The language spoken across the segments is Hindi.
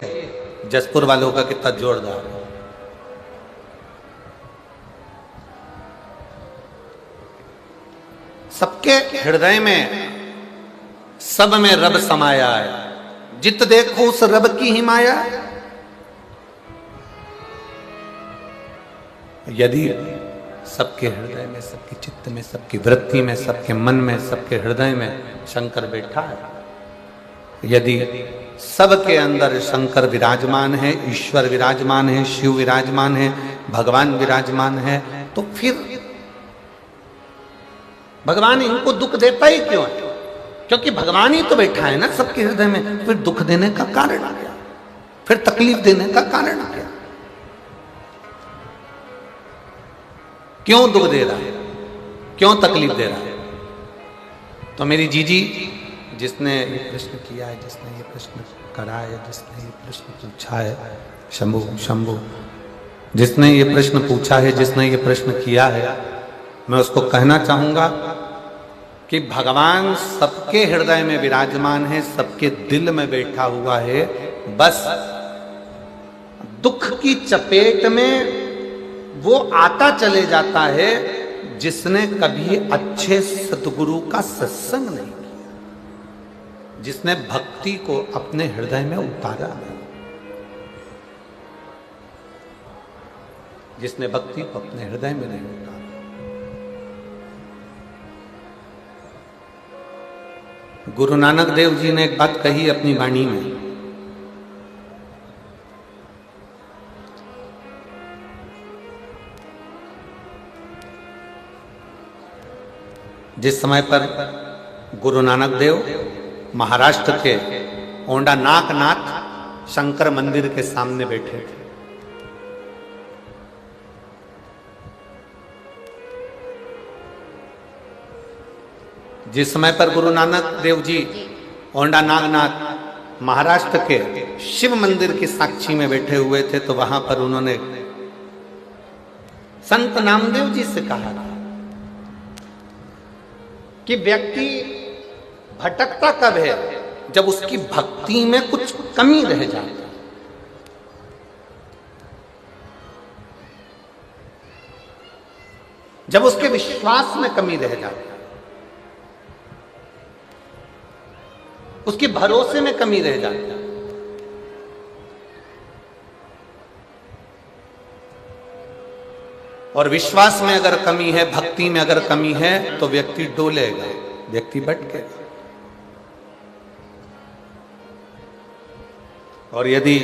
जसपुर वालों का कितना जोरदार है। सबके हृदय में सब में रब समाया है, जित देखो उस रब की ही माया। यदि सबके हृदय में, सबके चित्त में, सबकी वृत्ति में, सबके मन में, सबके हृदय में शंकर बैठा है, यदि सबके अंदर शंकर विराजमान है, ईश्वर विराजमान है, शिव विराजमान है, भगवान विराजमान है, तो फिर भगवान इनको दुख देता ही क्यों है? क्योंकि भगवान ही तो बैठा है ना सबके हृदय में। फिर दुख देने का कारण क्या? फिर तकलीफ देने का कारण क्या? क्यों दुख दे रहा है, क्यों तकलीफ दे रहा है? तो मेरी जीजी जिसने ये प्रश्न किया है, जिसने ये प्रश्न करा है, जिसने ये प्रश्न पूछा है, शंभु शंभु, जिसने ये प्रश्न पूछा है, जिसने ये प्रश्न किया है, मैं उसको कहना चाहूंगा कि भगवान सबके हृदय में विराजमान है, सबके दिल में बैठा हुआ है। बस दुख की चपेट में वो आता चले जाता है जिसने कभी अच्छे सतगुरु का सत्संग नहीं किया, जिसने भक्ति को अपने हृदय में उतारा नहीं, जिसने भक्ति को अपने हृदय में नहीं उतारा। गुरु नानक देव जी ने एक बात कही अपनी वाणी में, जिस समय पर गुरु नानक देव महाराष्ट्र के ओंडा नाकनाथ शंकर मंदिर के सामने बैठे थे, जिस समय पर गुरु नानक देव जी ओंडा नागनाथ महाराष्ट्र के शिव मंदिर की साक्षी में बैठे हुए थे, तो वहां पर उन्होंने संत नामदेव जी से कहा था कि व्यक्ति भटकता कब है? जब उसकी भक्ति में कुछ कमी रह जाती है। जब उसके विश्वास में कमी रह जाती है, उसके भरोसे में कमी रह जाती है। और विश्वास में अगर कमी है, भक्ति में अगर कमी है, तो व्यक्ति डोलेगा, व्यक्ति भटकेगा। और यदि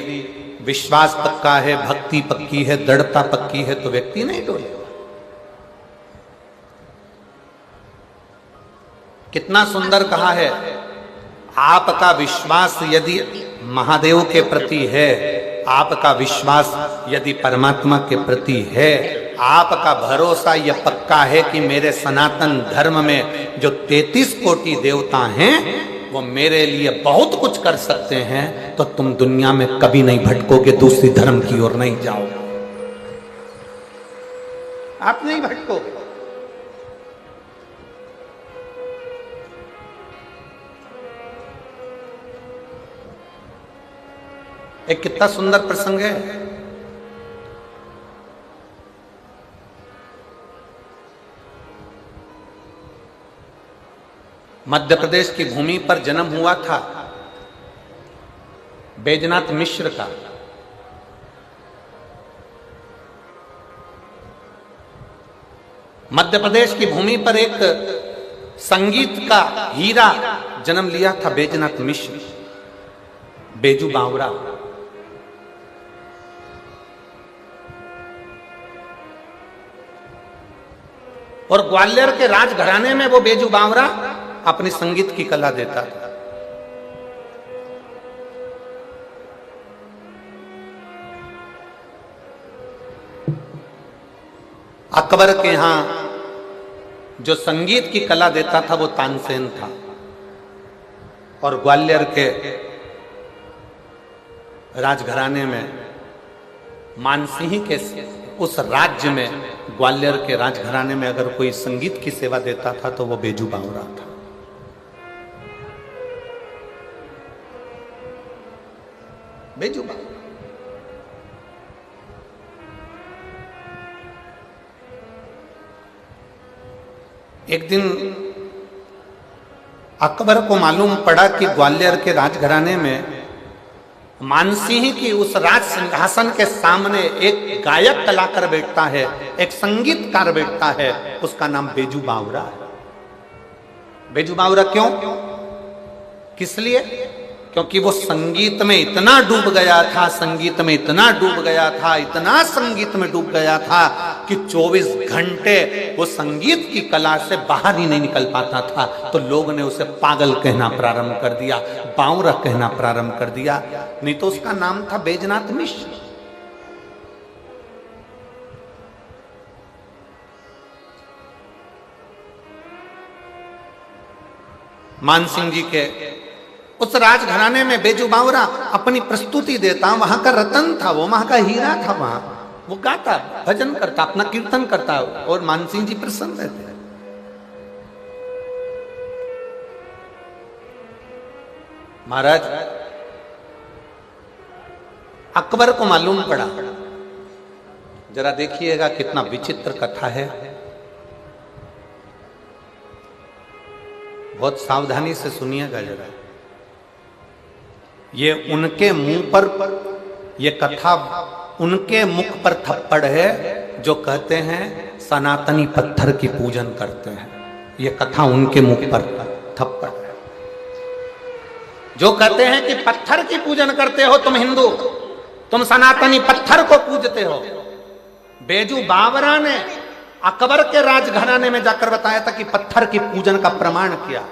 विश्वास पक्का है, भक्ति पक्की है, दृढ़ता पक्की है, तो व्यक्ति नहीं डोलेगा। कितना सुंदर कहा है, आपका विश्वास यदि महादेव के प्रति है, आपका विश्वास यदि परमात्मा के प्रति है, आपका भरोसा यह पक्का है कि मेरे सनातन धर्म में जो 33 कोटि देवता हैं वो मेरे लिए बहुत कुछ कर सकते हैं, तो तुम दुनिया में कभी नहीं भटकोगे, दूसरी धर्म की ओर नहीं जाओगे, आप नहीं भटकोगे। एक कितना सुंदर प्रसंग है। मध्य प्रदेश की भूमि पर जन्म हुआ था बैजनाथ मिश्र का। मध्य प्रदेश की भूमि पर एक संगीत का हीरा जन्म लिया था बैजनाथ मिश्र, बेजू बावरा। और ग्वालियर के राजघराने में वो बेजू बावरा अपनी संगीत की कला देता था। अकबर के यहां जो संगीत की कला देता था वो तानसेन था, और ग्वालियर के राजघराने में मानसिंह के उस राज्य में, ग्वालियर के राजघराने में अगर कोई संगीत की सेवा देता था तो वो बेजू बावरा था। बेजुबा। एक दिन अकबर को मालूम पड़ा कि ग्वालियर के राजघराने में मानसिंह की उस राज सिंहासन के सामने एक गायक कलाकार बैठता है, एक संगीतकार बैठता है, उसका नाम बेजू बावरा है। बेजू बावरा क्यों? किस लिए? क्योंकि वो संगीत में इतना डूब गया था, संगीत में इतना डूब गया था, इतना संगीत में डूब गया था कि 24 घंटे वो संगीत की कला से बाहर ही नहीं निकल पाता था। तो लोग ने उसे पागल कहना प्रारंभ कर दिया, बावरा कहना प्रारंभ कर दिया। नहीं तो उसका नाम था बैजनाथ मिश्र। मानसिंह जी के उस राजघराने में बेजू बावरा अपनी प्रस्तुति देता, वहां का रतन था, वो वहां का हीरा था। वहां वो गाता, भजन करता, अपना कीर्तन करता, और मानसिंह जी प्रसन्न रहते। महाराज अकबर को मालूम पड़ा, जरा देखिएगा कितना विचित्र कथा है, बहुत सावधानी से सुनिएगा जरा। ये उनके मुंह पर, ये कथा उनके मुख पर थप्पड़ है जो कहते हैं सनातनी पत्थर की पूजन करते हैं। ये कथा उनके मुख पर थप्पड़ है, जो कहते हैं कि पत्थर की पूजन करते हो तुम हिंदू, तुम सनातनी पत्थर को पूजते हो। बेजू बावरा ने अकबर के राजघराने में जाकर बताया था कि पत्थर की पूजन का प्रमाण किया।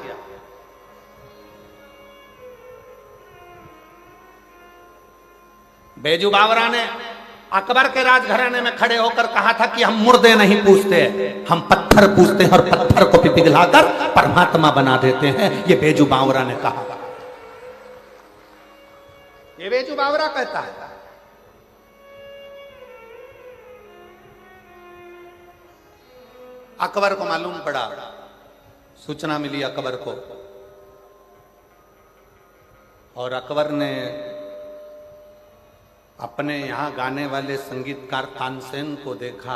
बेजू बावरा ने अकबर के राजघराने में खड़े होकर कहा था कि हम मुर्दे नहीं पूजते, हम पत्थर पूजते हैं और पत्थर को पिघलाकर परमात्मा बना देते हैं। ये बेजू बावरा ने कहा, ये बेजू बावरा कहता है। अकबर को मालूम पड़ा, सूचना मिली अकबर को, और अकबर ने अपने यहां गाने वाले संगीतकार तानसेन को देखा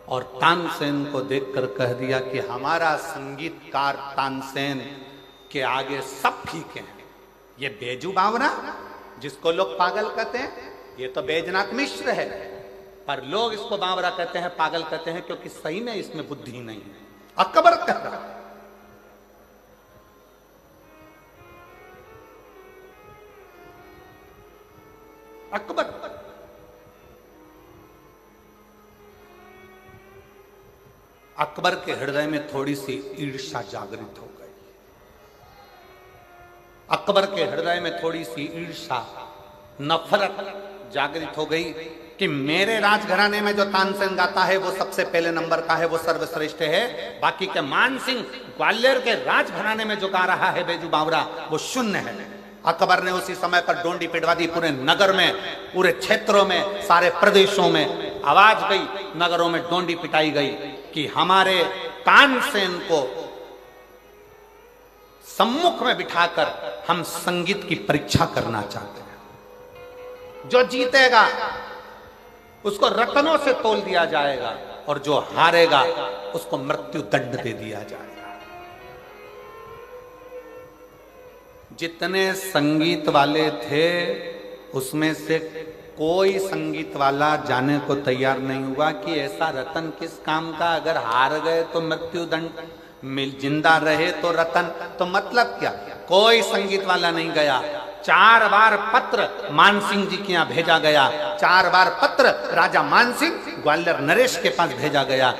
और तानसेन को देखकर कह दिया कि हमारा संगीतकार तानसेन के आगे सब फीके हैं। ये बेजू बावरा जिसको लोग पागल कहते हैं, ये तो बैजनाथ मिश्र है, पर लोग इसको बावरा कहते हैं, पागल कहते हैं, क्योंकि सही में इसमें बुद्धि नहीं है। अकबर कह रहा है। अकबर अकबर के हृदय में थोड़ी सी ईर्ष्या जागृत हो गई। अकबर के हृदय में थोड़ी सी ईर्ष्या, नफरत जागृत हो गई कि मेरे राजघराने में जो तानसेन गाता है वो सबसे पहले नंबर का है, वो सर्वश्रेष्ठ है। बाकी के मानसिंह ग्वालियर के राजघराने में जो गा रहा है बेजू बावरा, वो शून्य है। अकबर ने उसी समय पर डोंडी पिटवा दी। पूरे नगर में, पूरे क्षेत्रों में, सारे प्रदेशों में आवाज गई, नगरों में डोंडी पिटाई गई कि हमारे तानसेन को सम्मुख में बिठाकर हम संगीत की परीक्षा करना चाहते हैं। जो जीतेगा उसको रत्नों से तोल दिया जाएगा, और जो हारेगा उसको मृत्यु दंड दे दिया जाएगा। जितने संगीत वाले थे उसमें से कोई संगीत वाला जाने को तैयार नहीं हुआ कि ऐसा रतन किस काम का, अगर हार गए तो मृत्यु दंड, जिंदा रहे तो रतन, तो मतलब क्या? कोई संगीत वाला नहीं गया। 4 बार पत्र मानसिंह जी के यहाँ भेजा गया, 4 बार पत्र राजा मानसिंह ग्वालियर नरेश के पास भेजा गया,